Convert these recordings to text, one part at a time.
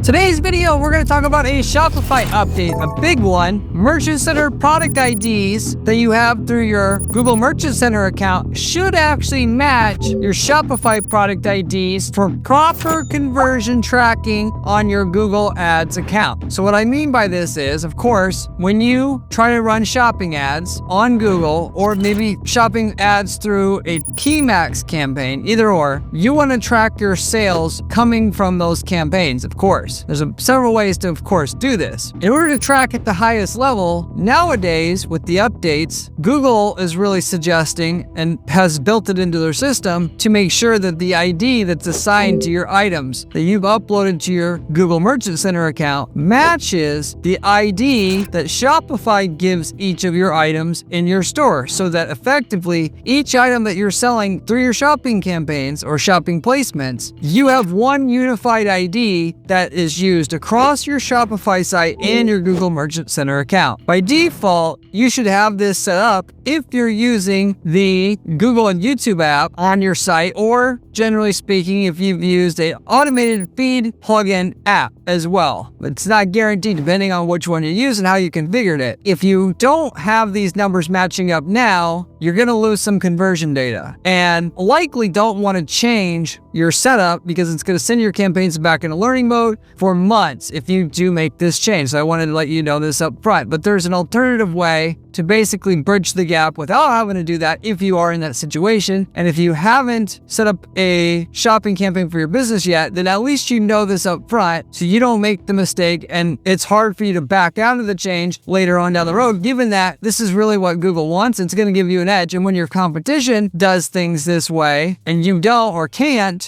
Today's video, we're going to talk about a Shopify update, a big one. Merchant Center product IDs that you have through your Google Merchant Center account should actually match your Shopify product IDs for proper conversion tracking on your Google Ads account. So what I mean by this is, of course, when you try to run shopping ads on Google, or maybe shopping ads through a PMax campaign, either or, you want to track your sales coming from those campaigns, of course. There's several ways to, of course, do this. In order to track at the highest level, nowadays, with the updates, Google is really suggesting and has built it into their system to make sure that the ID that's assigned to your items that you've uploaded to your Google Merchant Center account matches the ID that Shopify gives each of your items in your store, so that effectively each item that you're selling through your shopping campaigns or shopping placements, you have one unified ID that is used across your Shopify site and your Google Merchant Center account. By default, you should have this set up if you're using the Google and YouTube app on your site, or generally speaking, if you've used an automated feed plugin app as well. It's not guaranteed depending on which one you use and how you configured it. If you don't have these numbers matching up now, you're going to lose some conversion data and likely don't want to change your setup, because it's going to send your campaigns back into learning mode for months if you do make this change. So I wanted to let you know this up front, but there's an alternative way to basically bridge the gap without having to do that if you are in that situation. And if you haven't set up a shopping campaign for your business yet, then at least you know this up front so you don't make the mistake and it's hard for you to back out of the change later on down the road, given that this is really what Google wants. It's going to give you an edge. And when your competition does things this way and you don't or can't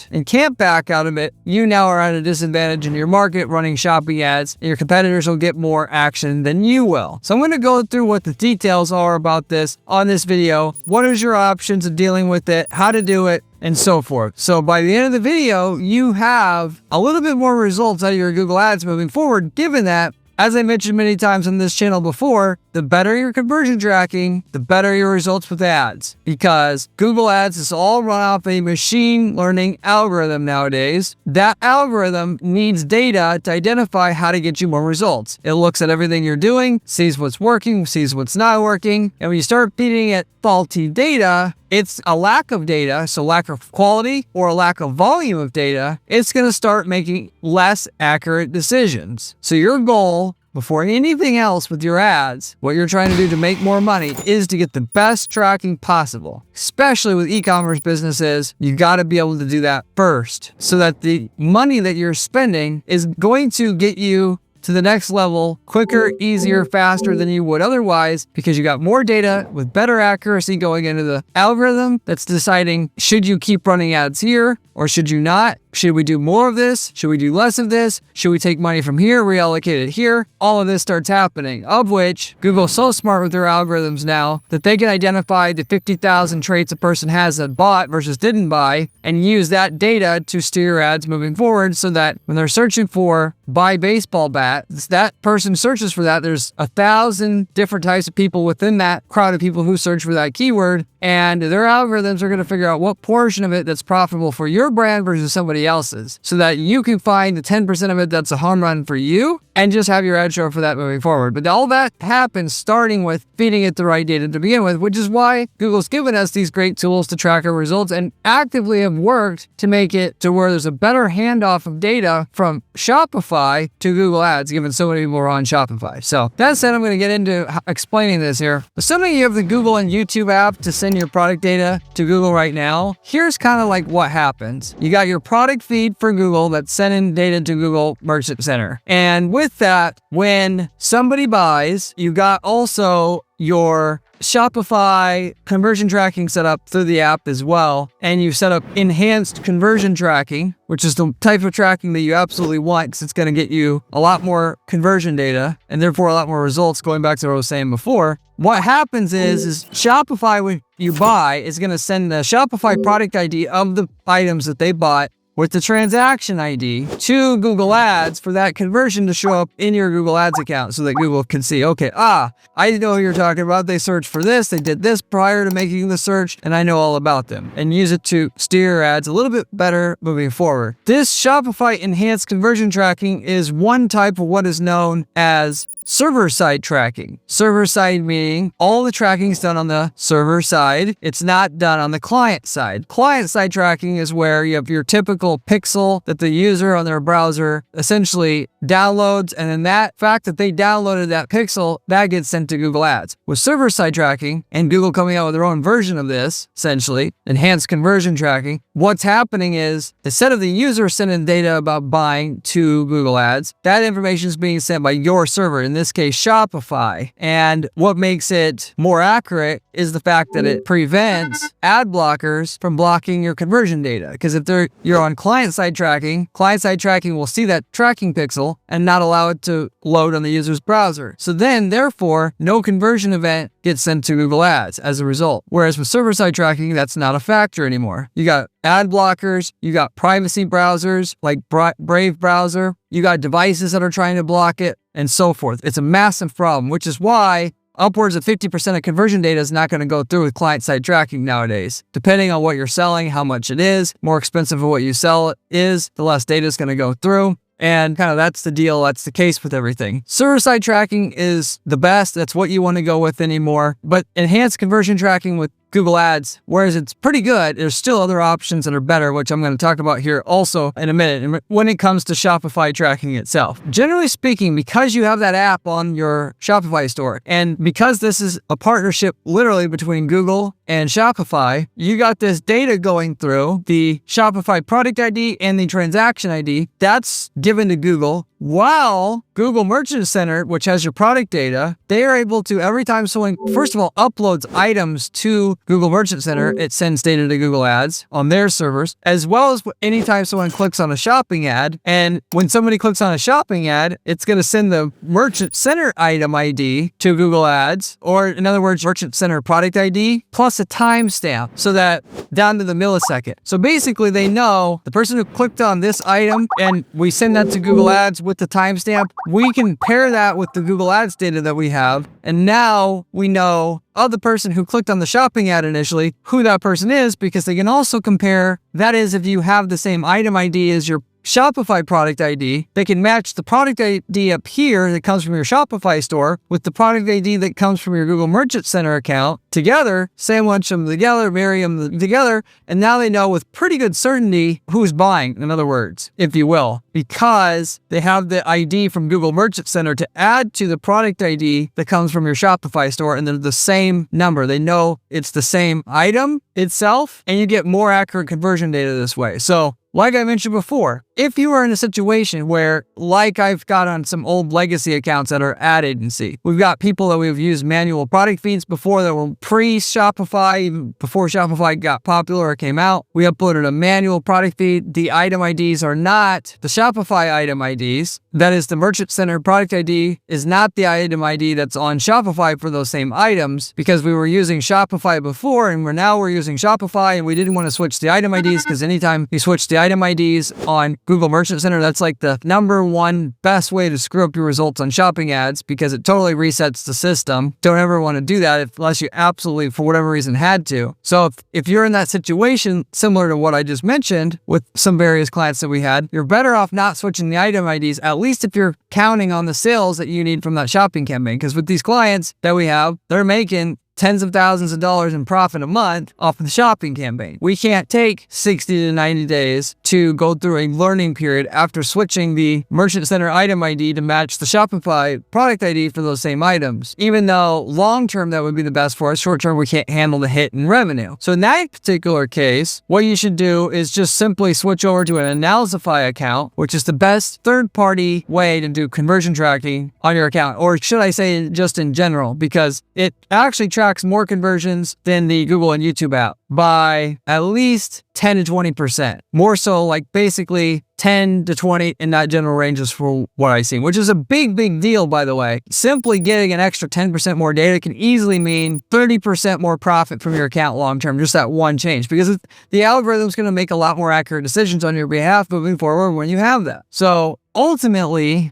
back out of it, you now are at a disadvantage in your market running shopping ads, and your competitors will get more action than you will. So I'm going to go through what the details are about this on this video. What is your options of dealing with it, how to do it, and so forth. So by the end of the video, you have a little bit more results out of your Google Ads moving forward, given that, as I mentioned many times on this channel before, the better your conversion tracking, the better your results with ads. Because Google Ads is all run off a machine learning algorithm nowadays. That algorithm needs data to identify how to get you more results. It looks at everything you're doing, sees what's working, sees what's not working. And when you start feeding it faulty data, it's a lack of data, so lack of quality or a lack of volume of data, it's going to start making less accurate decisions. So your goal before anything else with your ads, what you're trying to do to make more money, is to get the best tracking possible. Especially with e-commerce businesses, you got to be able to do that first, so that the money that you're spending is going to get you to the next level quicker, easier, faster than you would otherwise, because you got more data with better accuracy going into the algorithm that's deciding, should you keep running ads here or should you not? Should we do more of this? Should we do less of this? Should we take money from here, reallocate it here? All of this starts happening, of which Google's so smart with their algorithms now that they can identify the 50,000 traits a person has that bought versus didn't buy, and use that data to steer your ads moving forward, so that when they're searching for buy baseball bat, that person searches for that. There's 1,000 different types of people within that crowd of people who search for that keyword, and their algorithms are going to figure out what portion of it that's profitable for your brand versus somebody else's, so that you can find the 10% of it that's a home run for you and just have your ad show for that moving forward. But all that happens starting with feeding it the right data to begin with, which is why Google's given us these great tools to track our results and actively have worked to make it to where there's a better handoff of data from Shopify to Google Ads, given so many people are on Shopify. So that said, I'm going to get into explaining this here. Assuming you have the Google and YouTube app to send your product data to Google right now, here's kind of like what happens. You got your product feed for Google that's sending data to Google Merchant Center. And with that, when somebody buys, you got also your Shopify conversion tracking set up through the app as well. And you set up enhanced conversion tracking, which is the type of tracking that you absolutely want, because it's going to get you a lot more conversion data and therefore a lot more results, going back to what I was saying before. What happens is Shopify, when you buy, is going to send the Shopify product ID of the items that they bought with the transaction ID to Google Ads for that conversion to show up in your Google Ads account so that Google can see, okay, I know who you're talking about. They searched for this. They did this prior to making the search, and I know all about them, and use it to steer your ads a little bit better moving forward. This Shopify enhanced conversion tracking is one type of what is known as server-side tracking. Server-side meaning all the tracking is done on the server side. It's not done on the client side. Client-side tracking is where you have your typical pixel that the user on their browser essentially downloads, and then that fact that they downloaded that pixel, that gets sent to Google Ads. With server-side tracking, and Google coming out with their own version of this, essentially, enhanced conversion tracking, what's happening is, instead of the user sending data about buying to Google Ads, that information is being sent by your server, in this case Shopify. And what makes it more accurate is the fact that it prevents ad blockers from blocking your conversion data. Because if you're on client-side tracking will see that tracking pixel and not allow it to load on the user's browser. So then, therefore, no conversion event gets sent to Google Ads as a result. Whereas with server-side tracking, that's not a factor anymore. You got ad blockers, you got privacy browsers like Brave browser, you got devices that are trying to block it, and so forth. It's a massive problem, which is why upwards of 50% of conversion data is not going to go through with client-side tracking nowadays. Depending on what you're selling, how much it is, more expensive of what you sell is, the less data is going to go through. And kind of that's the deal. That's the case with everything. Server-side tracking is the best. That's what you want to go with anymore. But enhanced conversion tracking with Google Ads, whereas it's pretty good, there's still other options that are better, which I'm going to talk about here also in a minute when it comes to Shopify tracking itself. Generally speaking, because you have that app on your Shopify store, and because this is a partnership literally between Google and Shopify, you got this data going through the Shopify product ID and the transaction ID that's given to Google, while Google Merchant Center, which has your product data, they are able to, every time someone, first of all, uploads items to Google Merchant Center, it sends data to Google Ads on their servers, as well as anytime someone clicks on a shopping ad. And when somebody clicks on a shopping ad, it's going to send the Merchant Center item ID to Google Ads, or in other words, Merchant Center product ID, plus a timestamp, so that down to the millisecond. So basically, they know the person who clicked on this item, and we send that to Google Ads with the timestamp, we can pair that with the Google Ads data that we have, and now we know of the person who clicked on the shopping ad initially, who that person is, because they can also compare, that is, if you have the same item ID as your Shopify product ID, they can match the product ID up here that comes from your Shopify store with the product ID that comes from your Google Merchant Center account together, sandwich them together, marry them together, and now they know with pretty good certainty who's buying, in other words, if you will, because they have the ID from Google Merchant Center to add to the product ID that comes from your Shopify store, and they're the same number. They know it's the same item itself, and you get more accurate conversion data this way. So, like I mentioned before, if you are in a situation where, like I've got on some old legacy accounts that are ad agency, we've got people that we've used manual product feeds before that were pre-Shopify, even before Shopify got popular or came out. We uploaded a manual product feed. The item IDs are not the Shopify item IDs. That is, the Merchant Center product ID is not the item ID that's on Shopify for those same items, because we were using Shopify before, and we're using Shopify, and we didn't want to switch the item IDs, because anytime you switch the item IDs on Google Merchant Center, that's like the number one best way to screw up your results on shopping ads, because it totally resets the system. Don't ever want to do that unless you absolutely, for whatever reason, had to. So if you're in that situation, similar to what I just mentioned with some various clients that we had, you're better off not switching the item IDs, at least if you're counting on the sales that you need from that shopping campaign. Because with these clients that we have, they're making tens of thousands of dollars in profit a month off of the shopping campaign. We can't take 60 to 90 days to go through a learning period after switching the Merchant Center item ID to match the Shopify product ID for those same items. Even though long-term that would be the best for us, short-term we can't handle the hit in revenue. So in that particular case, what you should do is just simply switch over to an Analyzify account, which is the best third-party way to do conversion tracking on your account. Or should I say just in general, because it actually tracks tracks more conversions than the Google and YouTube app by at least 10 to 20%. More so, like basically 10 to 20 in that general ranges for what I've seen, which is a big deal, by the way. Simply getting an extra 10% more data can easily mean 30% more profit from your account long term, just that one change, because the algorithm is going to make a lot more accurate decisions on your behalf moving forward when you have that. So ultimately,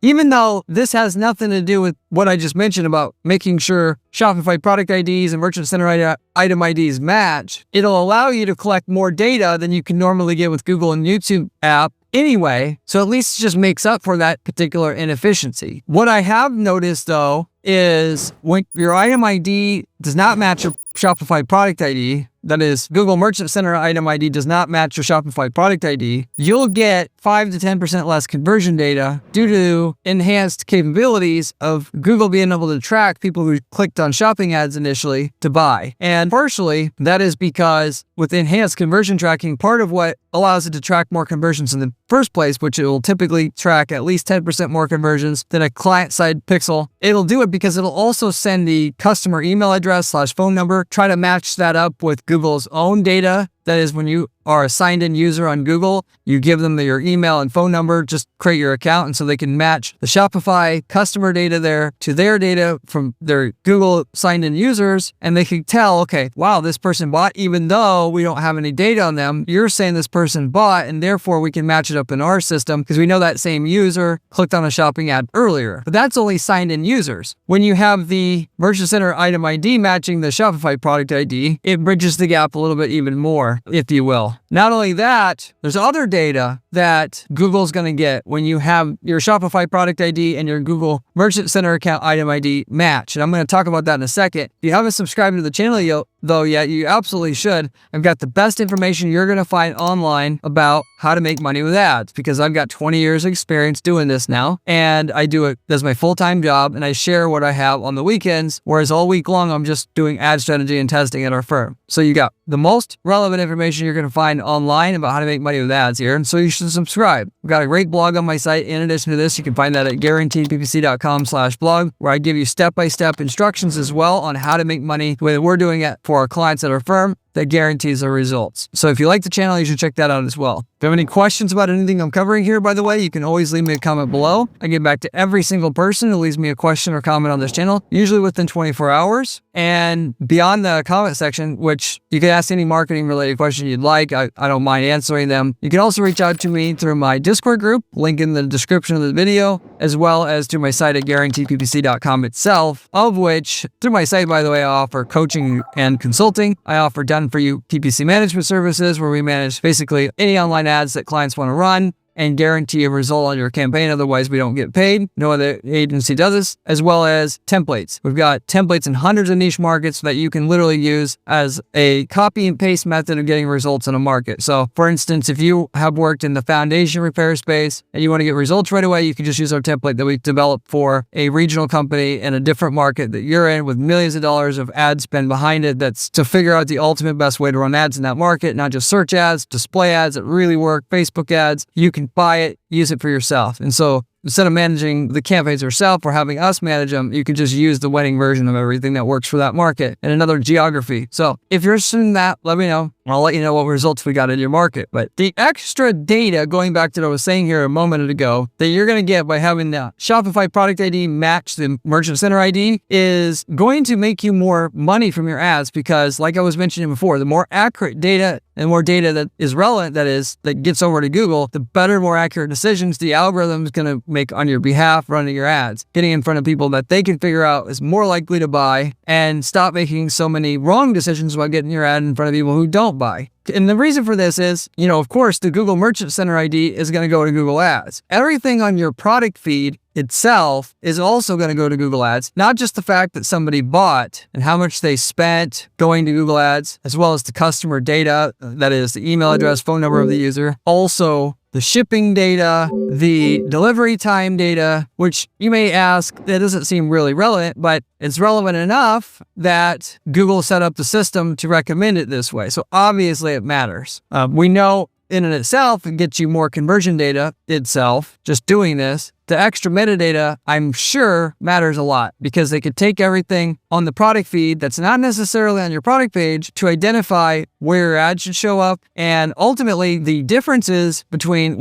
even though this has nothing to do with what I just mentioned about making sure Shopify product IDs and Merchant Center item IDs match, it'll allow you to collect more data than you can normally get with Google and YouTube app anyway. So at least it just makes up for that particular inefficiency. What I have noticed though is when your item ID does not match your Shopify product ID, that is, Google Merchant Center item ID does not match your Shopify product ID, you'll get 5 to 10% less conversion data due to enhanced capabilities of Google being able to track people who clicked on shopping ads initially to buy. And partially, that is because with enhanced conversion tracking, part of what allows it to track more conversions in the first place, which it will typically track at least 10% more conversions than a client-side pixel, it'll do it because it'll also send the customer email address / phone number, try to match that up with Google's own data. That is, when you are a signed-in user on Google, you give them your email and phone number, just create your account, and so they can match the Shopify customer data there to their data from their Google signed-in users, and they can tell, okay, wow, this person bought, even though we don't have any data on them. You're saying this person bought, and therefore we can match it up in our system because we know that same user clicked on a shopping ad earlier. But that's only signed-in users. When you have the Merchant Center item ID matching the Shopify product ID, it bridges the gap a little bit even more, if you will. Not only that, there's other data that Google's going to get when you have your Shopify product ID and your Google Merchant Center account item ID match. And I'm going to talk about that in a second. If you haven't subscribed to the channel yet, you absolutely should. I've got the best information you're going to find online about how to make money with ads, because I've got 20 years of experience doing this now, and I do it as my full-time job, and I share what I have on the weekends, whereas all week long I'm just doing ad strategy and testing at our firm. So you got the most relevant information you're going to find online about how to make money with ads here, and so you should subscribe. I've got a great blog on my site. In addition to this, you can find that at guaranteedppc.com/blog, where I give you step-by-step instructions as well on how to make money the way that we're doing it for our clients at our firm that guarantees our results. So if you like the channel, you should check that out as well. If you have any questions about anything I'm covering here, by the way, you can always leave me a comment below. I get back to every single person who leaves me a question or comment on this channel, usually within 24 hours. And beyond the comment section, which you can ask any marketing related question you'd like, I don't mind answering them. You can also reach out to me through my Discord group, link in the description of the video, as well as through my site at guaranteedppc.com itself, of which, through my site, by the way, I offer coaching and consulting. I offer done for you PPC management services, where we manage basically any online ads that clients want to run and guarantee a result on your campaign. Otherwise, we don't get paid. No other agency does this, as well as templates. We've got templates in hundreds of niche markets that you can literally use as a copy and paste method of getting results in a market. So for instance, if you have worked in the foundation repair space and you want to get results right away, you can just use our template that we've developed for a regional company in a different market that you're in, with millions of dollars of ad spend behind it. That's to figure out the ultimate best way to run ads in that market, not just search ads, display ads that really work, Facebook ads. You can buy it, use it for yourself. And so instead of managing the campaigns yourself or having us manage them, you can just use the wedding version of everything that works for that market in another geography. So if you're interested in that, let me know. I'll let you know what results we got in your market. But the extra data, going back to what I was saying here a moment ago, that you're going to get by having the Shopify product ID match the Merchant Center ID is going to make you more money from your ads, because like I was mentioning before, the more accurate data and more data that is relevant, that gets over to Google, the better, more accurate decisions the algorithm is going to make on your behalf running your ads, getting in front of people that they can figure out is more likely to buy, and stop making so many wrong decisions about getting your ad in front of people who don't buy. And the reason for this is, of course, the Google Merchant Center ID is going to go to Google Ads. Everything on your product feed itself is also going to go to Google Ads, not just the fact that somebody bought and how much they spent going to Google Ads, as well as the customer data, that is the email address, phone number of the user, also the shipping data, the delivery time data, which you may ask, that doesn't seem really relevant, but it's relevant enough that Google set up the system to recommend it this way. So obviously it matters. We know in and itself, it gets you more conversion data itself, just doing this. The extra metadata, I'm sure, matters a lot because they could take everything on the product feed that's not necessarily on your product page to identify where your ad should show up. And ultimately, the differences between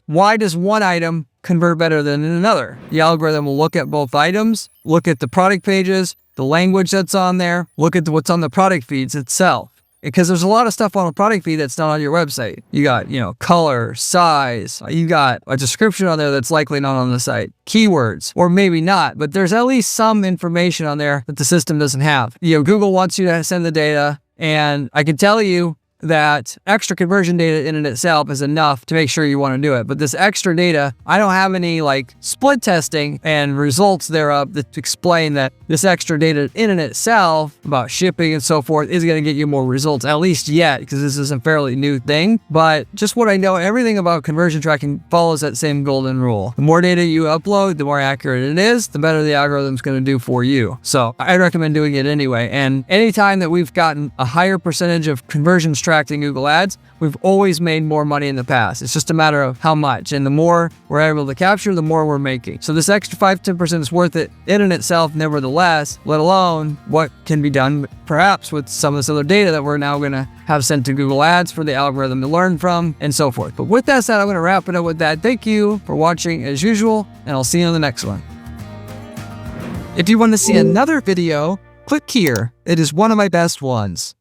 why does one item convert better than another? The algorithm will look at both items, look at the product pages, the language that's on there, look at what's on the product feeds itself. Because there's a lot of stuff on a product feed that's not on your website. You got, color, size, you got a description on there that's likely not on the site, keywords, or maybe not, but there's at least some information on there that the system doesn't have. Google wants you to send the data, and I can tell you that extra conversion data in and itself is enough to make sure you want to do it. But this extra data, I don't have any split testing and results thereof that explain that this extra data in and itself about shipping and so forth is going to get you more results, at least yet, because this is a fairly new thing. But just what I know, everything about conversion tracking follows that same golden rule. The more data you upload, the more accurate it is, the better the algorithm's going to do for you. So I recommend doing it anyway. And anytime that we've gotten a higher percentage of conversions tracked in Google Ads, we've always made more money in the past. It's just a matter of how much. And the more we're able to capture, the more we're making. So this extra 5-10% is worth it in and itself, nevertheless, let alone what can be done perhaps with some of this other data that we're now going to have sent to Google Ads for the algorithm to learn from and so forth. But with that said, I'm going to wrap it up with that. Thank you for watching as usual, and I'll see you on the next one. If you want to see another video, click here. It is one of my best ones.